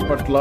పట్ల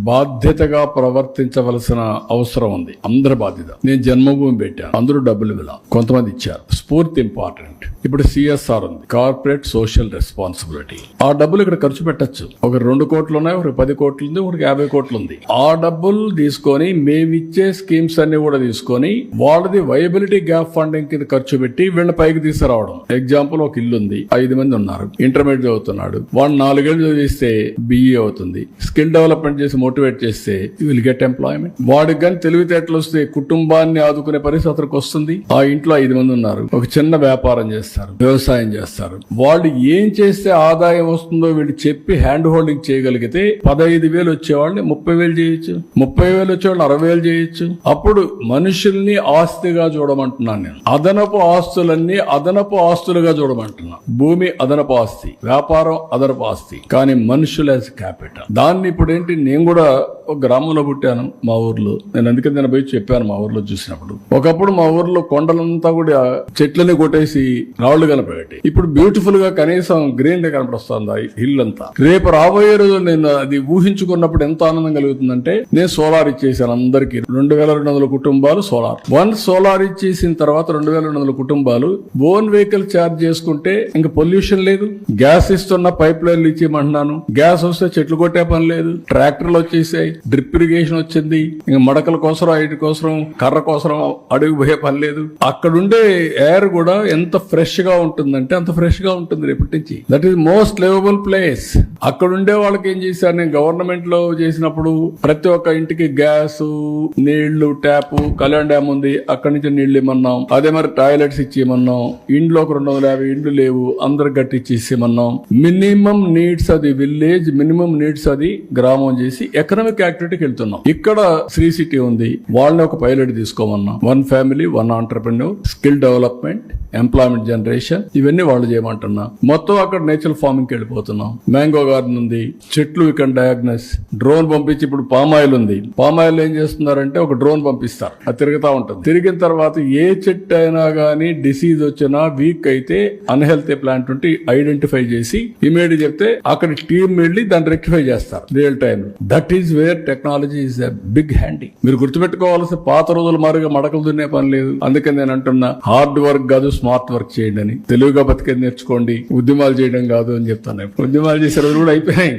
బాధ్యతగా ప్రవర్తించవలసిన అవసరం ఉంది. అందరి బాధ్యత. నేను జన్మభూమి పెట్టాను, అందరూ డబ్బులు ఇవ్వాల, కొంతమంది ఇచ్చారు. స్ఫూర్తి ఇంపార్టెంట్. ఇప్పుడు సిఎస్ఆర్ ఉంది, కార్పొరేట్ సోషల్ రెస్పాన్సిబిలిటీ. ఆ డబ్బులు ఇక్కడ ఖర్చు పెట్టచ్చు. ఒక 2 కోట్లు ఉన్నాయి, ఒక 10 కోట్లు ఉంది, ఒక 50 కోట్లు ఉంది. ఆ డబ్బులు తీసుకొని మేమిచ్చే స్కీమ్స్ అన్ని కూడా తీసుకొని వాళ్ళది వైబిలిటీ గ్యాప్ ఫండింగ్ కింద ఖర్చు పెట్టి వీళ్ళ పైకి తీసుకురావడం. ఎగ్జాంపుల్, ఒక ఇల్లు ఉంది, 5 మంది ఉన్నారు, ఇంటర్మీడియట్ చదువుతున్నాడు, వాడు 4 ఏళ్ళు చదివిస్తే బిఈ అవుతుంది. స్కిల్ డెవలప్మెంట్ చేసి మోటివేట్ చేస్తే యూ విల్ గెట్ ఎంప్లాయ్మెంట్. వాడికి కానీ తెలివితేటలు వస్తే కుటుంబాన్ని ఆదుకునే పరిస్థితి అతనికి వస్తుంది. ఆ ఇంట్లో 5 మంది ఉన్నారు, ఒక చిన్న వ్యాపారం చేస్తారు, వ్యవసాయం చేస్తారు. వాళ్ళు ఏం చేస్తే ఆదాయం వస్తుందో వీళ్ళు చెప్పి హ్యాండ్ హోల్డింగ్ చేయగలిగితే 15,000 వచ్చేవాళ్ళని 30,000 చేయొచ్చు, 30,000 వచ్చేవాళ్ళని 60,000 చేయొచ్చు. అప్పుడు మనుషుల్ని ఆస్తిగా చూడమంటున్నాను నేను. అదనపు ఆస్తులన్నీ అదనపు ఆస్తులుగా చూడమంటున్నా. భూమి అదనపు ఆస్తి, వ్యాపారం అదనపు ఆస్తి, కానీ మనుషులు యాజ్ క్యాపిటల్. దాన్ని ఇప్పుడు ఏంటి, నేను కూడా ఒక గ్రామంలో పుట్టాను మా ఊర్లో. నేను అందుకని నేను పోయి చెప్పాను మా ఊర్లో చూసినప్పుడు. ఒకప్పుడు మా ఊర్లో కొండలంతా కూడా చెట్లని కొట్టేసి రాళ్లు కనపడేటి. ఇప్పుడు బ్యూటిఫుల్ గా కనీసం గ్రీన్ గా కనపడుస్తుంది హిల్ అంతా. రేపు రాబోయే రోజు నేను అది ఊహించుకున్నప్పుడు ఎంత ఆనందం కలుగుతుందంటే, నేను సోలార్ ఇచ్చేసాను అందరికి. 2,200 కుటుంబాలు సోలార్. సోలార్ ఇచ్చేసిన తర్వాత 2,200 కుటుంబాలు ఓన్ వెహికల్ ఛార్జ్ చేసుకుంటే ఇంకా పొల్యూషన్ లేదు. గ్యాస్ ఇస్తున్న పైప్ లైన్లు ఇచ్చేయమంటున్నాను. గ్యాస్ వస్తే చెట్లు కొట్టే పని లేదు, ట్రాక్టర్లు వచ్చేసాయి, డ్రిప్ ఇరిగేషన్ వచ్చింది. ఇంకా మడకల కోసం, ఐటి కోసం, కర్ర కోసం అడుగు పోయే పని లేదు. అక్కడుండే ఎయిర్ కూడా ఎంత ఫ్రెష్ గా ఉంటుందంటే అంత ఫ్రెష్ గా ఉంటుంది రేపటి నుంచి. That is most liveable place. అక్కడుండే వాళ్ళకి ఏం చేశారు, నేను గవర్నమెంట్ లో చేసినప్పుడు ప్రతి ఒక్క ఇంటికి గ్యాస్, నీళ్లు, ట్యాప్, కళ్యాణ్ డ్యామ్ ఉంది, అక్కడి నుంచి నీళ్లు ఇమ్మన్నాం. అదే మరి టాయిలెట్స్ ఇచ్చేయమన్నాం. ఇండ్లో ఒక 250 ఇండ్లు లేవు, అందరికి కట్టించి ఇచ్చేయమన్నాం. మినిమం నీడ్స్ అది విలేజ్, మినిమం నీడ్స్ అది గ్రామం చేసి ఎకనామిక్ యాక్టివిటీకి వెళ్తున్నాం. ఇక్కడ శ్రీ సిటీ ఉంది, వాళ్ళని ఒక పైలట్ తీసుకోమన్నాం. 1 family 1 entrepreneur, skill development, employment generation, ఇవన్నీ వాళ్ళు చేయమంటున్నా. మొత్తం అక్కడ నేచురల్ ఫార్మింగ్ కి వెళ్ళిపోతున్నాం. మ్యాంగో గార్డెన్ ఉంది, చెట్లు ఇక్కడ డయాగ్నస్, డ్రోన్ పంపించి. ఇప్పుడు పామాయిల్ ఉంది, పామాయిల్ ఏం చేస్తున్నారంటే ఒక డ్రోన్ పంపిస్తారు, అది తిరుగుతా ఉంటుంది. తిరిగిన తర్వాత ఏ చెట్టు అయినా గానీ డిసీజ్ వచ్చినా, వీక్ అయితే, అన్హెల్తీ ప్లాంట్ ఉంటే ఐడెంటిఫై చేసి ఇమీడియట్ చెప్తే అక్కడ టీం వెళ్ళి దాన్ని రెక్టిఫై చేస్తారు real time. That is where technology is a big handy. మీరు గుర్తుపెట్టుకోవాల్సిన, పాత రోజుల మారిగా మడకలు దున్నే పని లేదు. అందుకని నేను అంటున్నా, హార్డ్ వర్క్ కాదు స్మార్ట్ వర్క్ చేయండి అని. తెలివిగా బతికేది నేర్చుకోండి, ఉద్యమాలు చేయడం కాదు అని చెప్తాను. ఉద్యమాలు చేసే రోజులు కూడా అయిపోయాయి.